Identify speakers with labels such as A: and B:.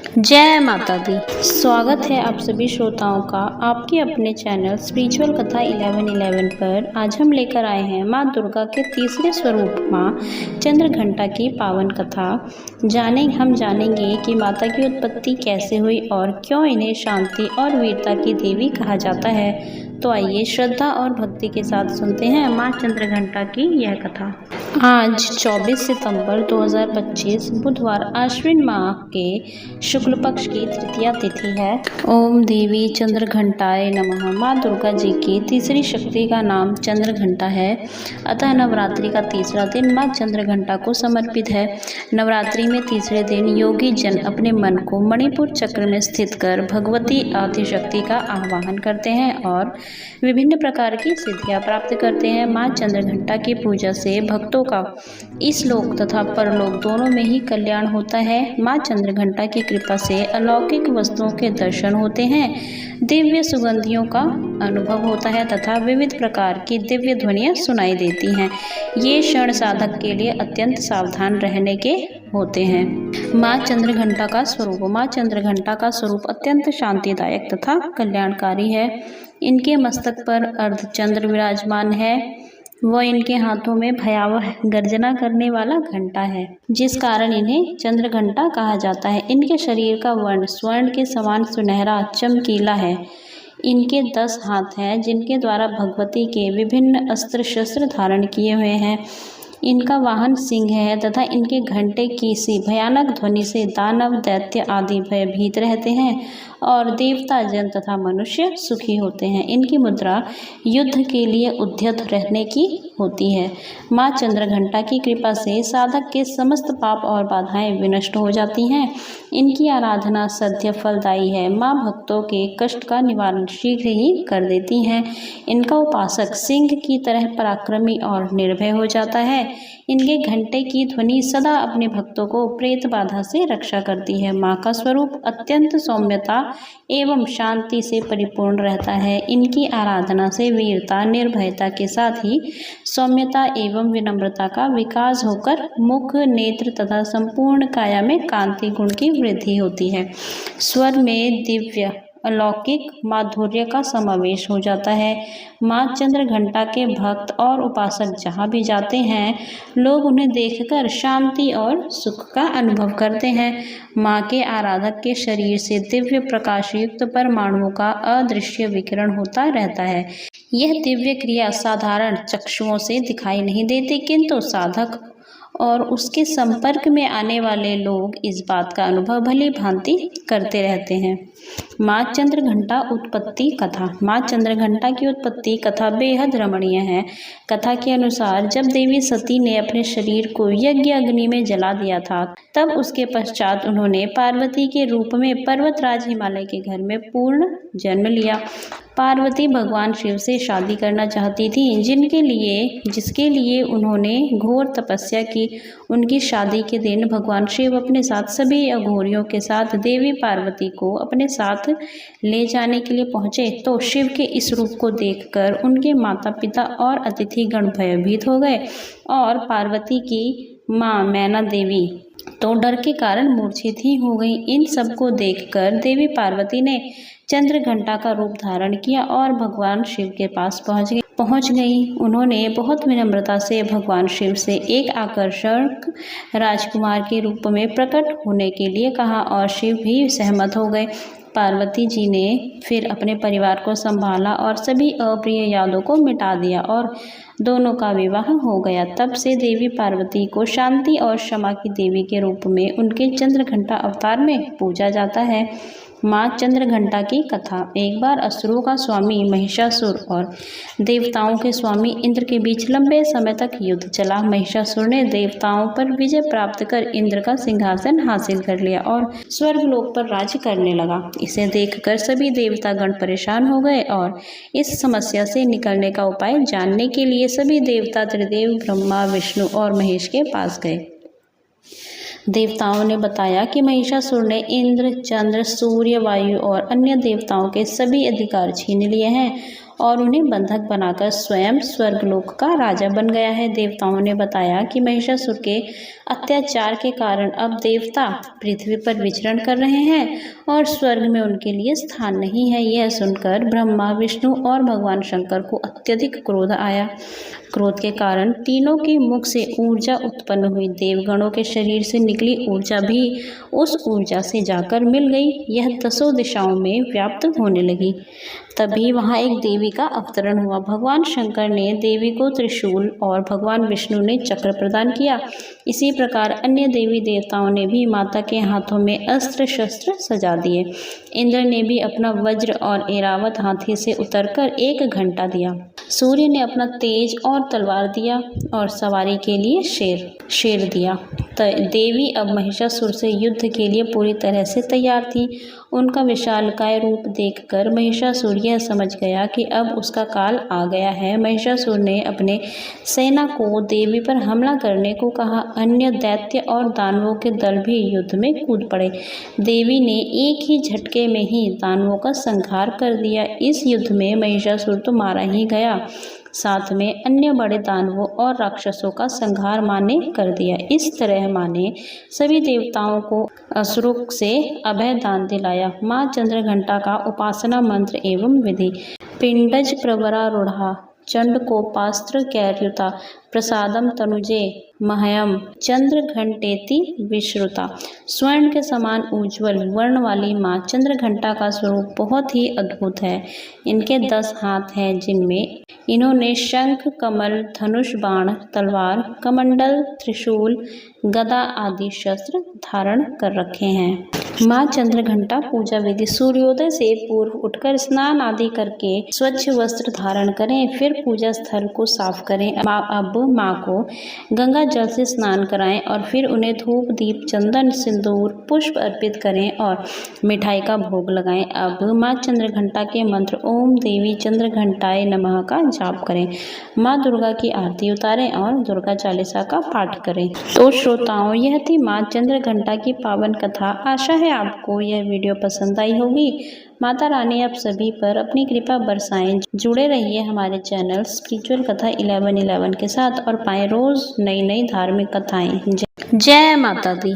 A: जय माता दी। स्वागत है आप सभी श्रोताओं का आपके अपने चैनल स्पिरिचुअल कथा 1111 पर। आज हम लेकर आए हैं माँ दुर्गा के तीसरे स्वरूप माँ चंद्रघंटा की पावन कथा। हम जानेंगे कि माता की उत्पत्ति कैसे हुई और क्यों इन्हें शांति और वीरता की देवी कहा जाता है। तो आइए श्रद्धा और भक्ति के साथ सुनते हैं माँ चंद्रघंटा की यह कथा। आज 24 सितंबर 2025 बुधवार आश्विन माह के शुक्ल पक्ष की तृतीया तिथि है। ओम देवी चंद्रघंटाए नमः। माँ दुर्गा जी की तीसरी शक्ति का नाम चंद्रघंटा है। अतः नवरात्रि का तीसरा दिन माँ चंद्रघंटा को समर्पित है। नवरात्रि में तीसरे दिन योगी जन अपने मन को मणिपुर चक्र में स्थित कर भगवती आदिशक्ति का आह्वान करते हैं और विभिन्न प्रकार की सिद्धियां प्राप्त करते हैं। माँ चंद्रघंटा की पूजा से भक्तों का इस लोक तथा परलोक दोनों में ही कल्याण होता है। माँ चंद्रघंटा की कृपा से अलौकिक वस्तुओं के दर्शन होते हैं, दिव्य सुगंधियों का अनुभव होता है तथा विविध प्रकार की दिव्य ध्वनियां सुनाई देती हैं। ये क्षण साधक के लिए अत्यंत सावधान रहने के होते हैं। माँ चंद्रघंटा का स्वरूप। माँ चंद्रघंटा का स्वरूप अत्यंत शांतिदायक तथा कल्याणकारी है। इनके मस्तक पर अर्धचंद्र विराजमान है व इनके हाथों में भयावह गर्जना करने वाला घंटा है, जिस कारण इन्हें चंद्रघंटा कहा जाता है। इनके शरीर का वर्ण स्वर्ण के समान सुनहरा चमकीला है। इनके 10 हाथ हैं, जिनके द्वारा भगवती के विभिन्न अस्त्र शस्त्र धारण किए हुए हैं। इनका वाहन सिंह है तथा इनके घंटे की सी भयानक ध्वनि से दानव दैत्य आदि भयभीत रहते हैं और देवता जन तथा मनुष्य सुखी होते हैं। इनकी मुद्रा युद्ध के लिए उद्यत रहने की होती है। माँ चंद्रघंटा की कृपा से साधक के समस्त पाप और बाधाएं विनष्ट हो जाती हैं। इनकी आराधना सद्य फलदायी है। माँ भक्तों के कष्ट का निवारण शीघ्र ही कर देती हैं। इनका उपासक सिंह की तरह पराक्रमी और निर्भय हो जाता है। इनके घंटे की ध्वनि सदा अपने भक्तों को प्रेत बाधा से रक्षा करती है। माँ का स्वरूप अत्यंत सौम्यता एवं शांति से परिपूर्ण रहता है। इनकी आराधना से वीरता, निर्भयता के साथ ही सौम्यता एवं विनम्रता का विकास होकर मुख, नेत्र तथा संपूर्ण काया में कांति गुण की वृद्धि होती है। स्वर में दिव्य अलौकिक माधुर्य का समावेश हो जाता है। माँ चंद्रघंटा के भक्त और उपासक जहाँ भी जाते हैं, लोग उन्हें देखकर शांति और सुख का अनुभव करते हैं। माँ के आराधक के शरीर से दिव्य प्रकाश युक्त परमाणुओं का अदृश्य विकिरण होता रहता है। यह दिव्य क्रिया साधारण चक्षुओं से दिखाई नहीं देती, किंतु साधक और उसके संपर्क में आने वाले लोग इस बात का अनुभव भली भांति करते रहते हैं। माँ चंद्रघंटा उत्पत्ति कथा। माँ चंद्रघंटा की उत्पत्ति कथा बेहद रमणीय है। कथा के अनुसार जब देवी सती ने अपने शरीर को यज्ञ अग्नि में जला दिया था, तब उसके पश्चात उन्होंने पार्वती के रूप में पर्वतराज हिमालय के घर में पूर्ण जन्म लिया। पार्वती भगवान शिव से शादी करना चाहती थी, जिसके लिए उन्होंने घोर तपस्या की। उनकी शादी के दिन भगवान शिव अपने साथ सभी अघोरियों के साथ देवी पार्वती को अपने साथ ले जाने के लिए पहुंचे, तो शिव के इस रूप को देखकर उनके माता पिता और अतिथि गण भयभीत हो गए और पार्वती की माँ मैना देवी तो डर के कारण मूर्छित ही हो गई। इन सब को देखकर देवी पार्वती ने चंद्रघंटा का रूप धारण किया और भगवान शिव के पास पहुंच गई। उन्होंने बहुत विनम्रता से भगवान शिव से एक आकर्षक राजकुमार के रूप में प्रकट होने के लिए कहा और शिव भी सहमत हो गए। पार्वती जी ने फिर अपने परिवार को संभाला और सभी अप्रिय यादों को मिटा दिया और दोनों का विवाह हो गया। तब से देवी पार्वती को शांति और क्षमा की देवी के रूप में उनके चंद्रघंटा अवतार में पूजा जाता है। माँ चंद्रघंटा की कथा। एक बार असुरों का स्वामी महिषासुर और देवताओं के स्वामी इंद्र के बीच लंबे समय तक युद्ध चला। महिषासुर ने देवताओं पर विजय प्राप्त कर इंद्र का सिंहासन हासिल कर लिया और स्वर्गलोक पर राज्य करने लगा। इसे देखकर सभी देवतागण परेशान हो गए और इस समस्या से निकलने का उपाय जानने के लिए सभी देवता त्रिदेव ब्रह्मा, विष्णु और महेश के पास गए। देवताओं ने बताया कि महिषासुर ने इंद्र, चंद्र, सूर्य, वायु और अन्य देवताओं के सभी अधिकार छीन लिए हैं और उन्हें बंधक बनाकर स्वयं स्वर्गलोक का राजा बन गया है। देवताओं ने बताया कि महिषासुर के अत्याचार के कारण अब देवता पृथ्वी पर विचरण कर रहे हैं और स्वर्ग में उनके लिए स्थान नहीं है। यह सुनकर ब्रह्मा, विष्णु और भगवान शंकर को अत्यधिक क्रोध आया। क्रोध के कारण तीनों के मुख से ऊर्जा उत्पन्न हुई। देवगणों के शरीर से निकली ऊर्जा भी उस ऊर्जा से जाकर मिल गई। यह 10 दिशाओं में व्याप्त होने लगी। तभी वहां एक देवी का अवतरण हुआ। भगवान शंकर ने देवी को त्रिशूल और भगवान विष्णु ने चक्र प्रदान किया। इसी प्रकार अन्य देवी देवताओं ने भी माता के हाथों में अस्त्र शस्त्र सजा दिए। इंद्र ने भी अपना वज्र और ऐरावत हाथी से उतरकर 1 घंटा दिया। सूर्य ने अपना तेज और तलवार दिया और सवारी के लिए शेर दिया। देवी अब महिषासुर से युद्ध के लिए पूरी तरह से तैयार थी। उनका विशालकाय रूप देखकर महिषासुर यह समझ गया कि अब उसका काल आ गया है। महिषासुर ने अपने सेना को देवी पर हमला करने को कहा। अन्य दैत्य और दानवों के दल भी युद्ध में कूद पड़े। देवी ने एक ही झटके में ही दानवों का संहार कर दिया। इस युद्ध में महिषासुर तो मारा ही गया, साथ में अन्य बड़े दानवों और राक्षसों का संहार माँ ने कर दिया। इस तरह माँ ने सभी देवताओं को असुरों से अभय दान दिलाया। माँ चंद्रघंटा का उपासना मंत्र एवं विधि। पिंडज प्रवरारूढ़ा चंडकोपास्त्र कैर्युता प्रसादम तनुजे मह्यम चंद्रघंटेति विश्रुता। स्वर्ण के समान उज्ज्वल वर्ण वाली माँ चंद्रघंटा का स्वरूप बहुत ही अद्भुत है। इनके 10 हाथ हैं, जिनमें इन्होंने शंख, कमल, धनुष, बाण, तलवार, कमंडल, त्रिशूल, गदा आदि शस्त्र धारण कर रखे हैं। माँ चंद्रघंटा पूजा विधि। सूर्योदय से पूर्व उठकर स्नान आदि करके स्वच्छ वस्त्र धारण करें, फिर पूजा स्थल को साफ करें। अब माँ को गंगा जल से स्नान कराएं और फिर उन्हें धूप, दीप, चंदन, सिंदूर, पुष्प अर्पित करें और मिठाई का भोग लगाएं। अब माँ चंद्रघंटा के मंत्र ओम देवी चंद्रघंटाय नमः का जाप करें। माँ दुर्गा की आरती उतारें और दुर्गा चालीसा का पाठ करें। तो श्रोताओं, यह थी माँ चंद्रघंटा की पावन कथा। आशा है आपको यह वीडियो पसंद आई होगी। माता रानी आप सभी पर अपनी कृपा बरसाएं। जुड़े रहिए हमारे चैनल स्पिरिचुअल कथा 1111 के साथ और पाएं रोज नई नई धार्मिक कथाएं। जय माता दी।